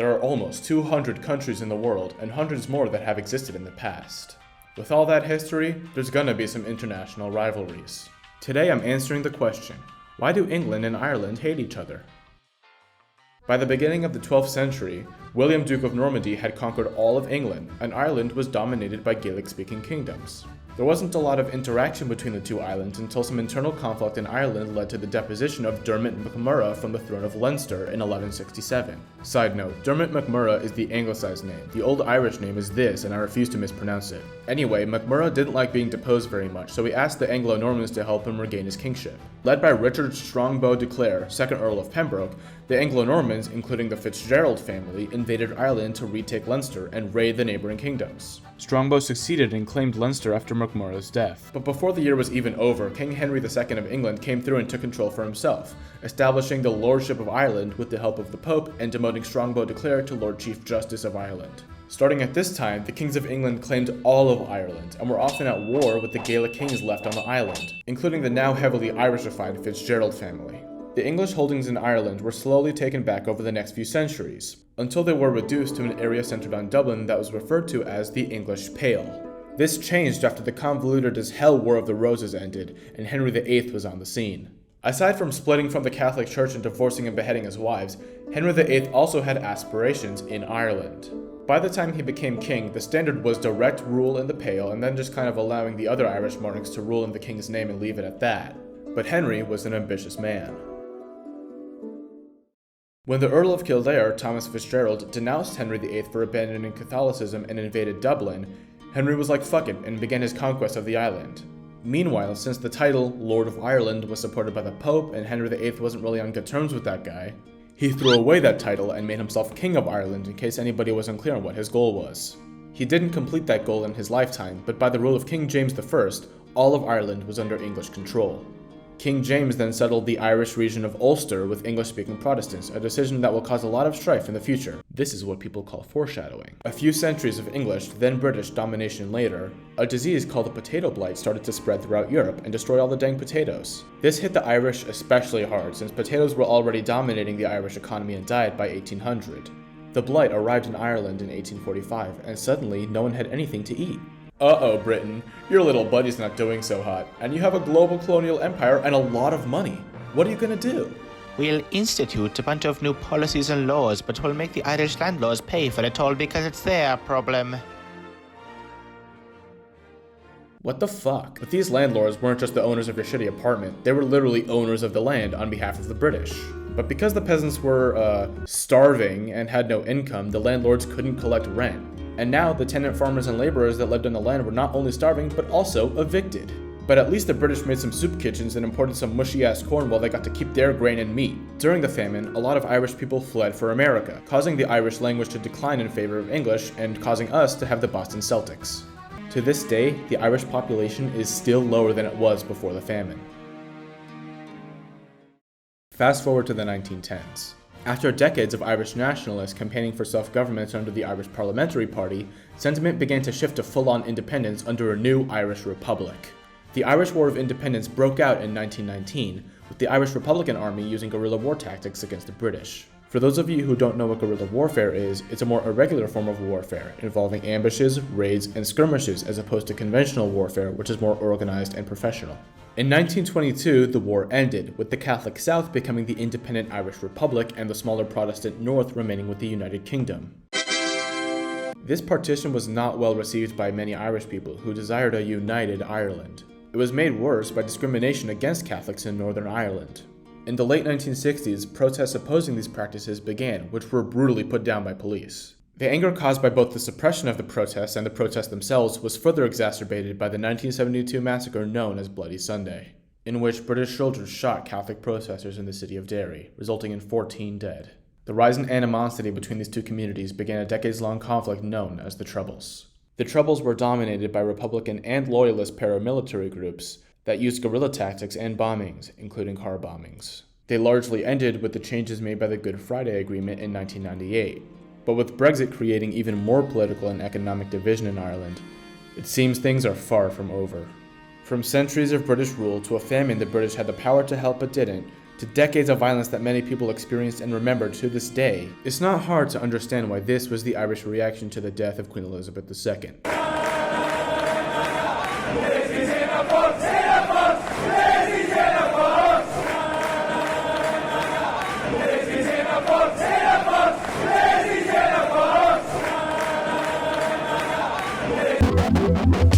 There are almost 200 countries in the world, and hundreds more that have existed in the past. With all that history, there's gonna be some international rivalries. Today I'm answering the question, why do England and Ireland hate each other? By the beginning of the 12th century, William Duke of Normandy had conquered all of England, and Ireland was dominated by Gaelic-speaking kingdoms. There wasn't a lot of interaction between the two islands until some internal conflict in Ireland led to the deposition of Dermot MacMurrough from the throne of Leinster in 1167. Side note, Dermot MacMurrough is the anglicized name. The old Irish name is this, and I refuse to mispronounce it. Anyway, MacMurrough didn't like being deposed very much, so he asked the Anglo-Normans to help him regain his kingship. Led by Richard Strongbow de Clare, 2nd Earl of Pembroke, the Anglo-Normans, including the Fitzgerald family, invaded Ireland to retake Leinster and raid the neighboring kingdoms. Strongbow succeeded and claimed Leinster after MacMurrough's death. But before the year was even over, King Henry II of England came through and took control for himself, establishing the Lordship of Ireland with the help of the Pope and demoting Strongbow de Clare to Lord Chief Justice of Ireland. Starting at this time, the kings of England claimed all of Ireland, and were often at war with the Gaelic kings left on the island, including the now heavily Irishified Fitzgerald family. The English holdings in Ireland were slowly taken back over the next few centuries, until they were reduced to an area centered on Dublin that was referred to as the English Pale. This changed after the convoluted as hell War of the Roses ended, and Henry VIII was on the scene. Aside from splitting from the Catholic Church and divorcing and beheading his wives, Henry VIII also had aspirations in Ireland. By the time he became king, the standard was direct rule in the Pale and then just kind of allowing the other Irish monarchs to rule in the king's name and leave it at that. But Henry was an ambitious man. When the Earl of Kildare, Thomas Fitzgerald, denounced Henry VIII for abandoning Catholicism and invaded Dublin, Henry was like fuck it and began his conquest of the island. Meanwhile, since the title Lord of Ireland was supported by the Pope and Henry VIII wasn't really on good terms with that guy, he threw away that title and made himself King of Ireland in case anybody was unclear on what his goal was. He didn't complete that goal in his lifetime, but by the rule of King James I, all of Ireland was under English control. King James then settled the Irish region of Ulster with English-speaking Protestants, a decision that will cause a lot of strife in the future. This is what people call foreshadowing. A few centuries of English, then British, domination later, a disease called the potato blight started to spread throughout Europe and destroy all the dang potatoes. This hit the Irish especially hard, since potatoes were already dominating the Irish economy and diet by 1800. The blight arrived in Ireland in 1845, and suddenly no one had anything to eat. Uh-oh, Britain, your little buddy's not doing so hot, and you have a global colonial empire and a lot of money. What are you gonna do? We'll institute a bunch of new policies and laws, but we'll make the Irish landlords pay for it all because it's their problem. What the fuck? But these landlords weren't just the owners of your shitty apartment, they were literally owners of the land on behalf of the British. But because the peasants were, starving and had no income, the landlords couldn't collect rent. And now the tenant farmers and laborers that lived on the land were not only starving, but also evicted. But at least the British made some soup kitchens and imported some mushy-ass corn while they got to keep their grain and meat. During the famine, a lot of Irish people fled for America, causing the Irish language to decline in favor of English and causing us to have the Boston Celtics. To this day, the Irish population is still lower than it was before the famine. Fast forward to the 1910s. After decades of Irish nationalists campaigning for self-government under the Irish Parliamentary Party, sentiment began to shift to full-on independence under a new Irish Republic. The Irish War of Independence broke out in 1919, with the Irish Republican Army using guerrilla war tactics against the British. For those of you who don't know what guerrilla warfare is, it's a more irregular form of warfare, involving ambushes, raids, and skirmishes as opposed to conventional warfare, which is more organized and professional. In 1922, the war ended, with the Catholic South becoming the independent Irish Republic and the smaller Protestant North remaining with the United Kingdom. This partition was not well received by many Irish people who desired a united Ireland. It was made worse by discrimination against Catholics in Northern Ireland. In the late 1960s, protests opposing these practices began, which were brutally put down by police. The anger caused by both the suppression of the protests and the protests themselves was further exacerbated by the 1972 massacre known as Bloody Sunday, in which British soldiers shot Catholic protesters in the city of Derry, resulting in 14 dead. The rise in animosity between these two communities began a decades-long conflict known as the Troubles. The Troubles were dominated by Republican and Loyalist paramilitary groups that used guerrilla tactics and bombings, including car bombings. They largely ended with the changes made by the Good Friday Agreement in 1998. But with Brexit creating even more political and economic division in Ireland, it seems things are far from over. From centuries of British rule to a famine the British had the power to help but didn't, to decades of violence that many people experienced and remember to this day, it's not hard to understand why this was the Irish reaction to the death of Queen Elizabeth II.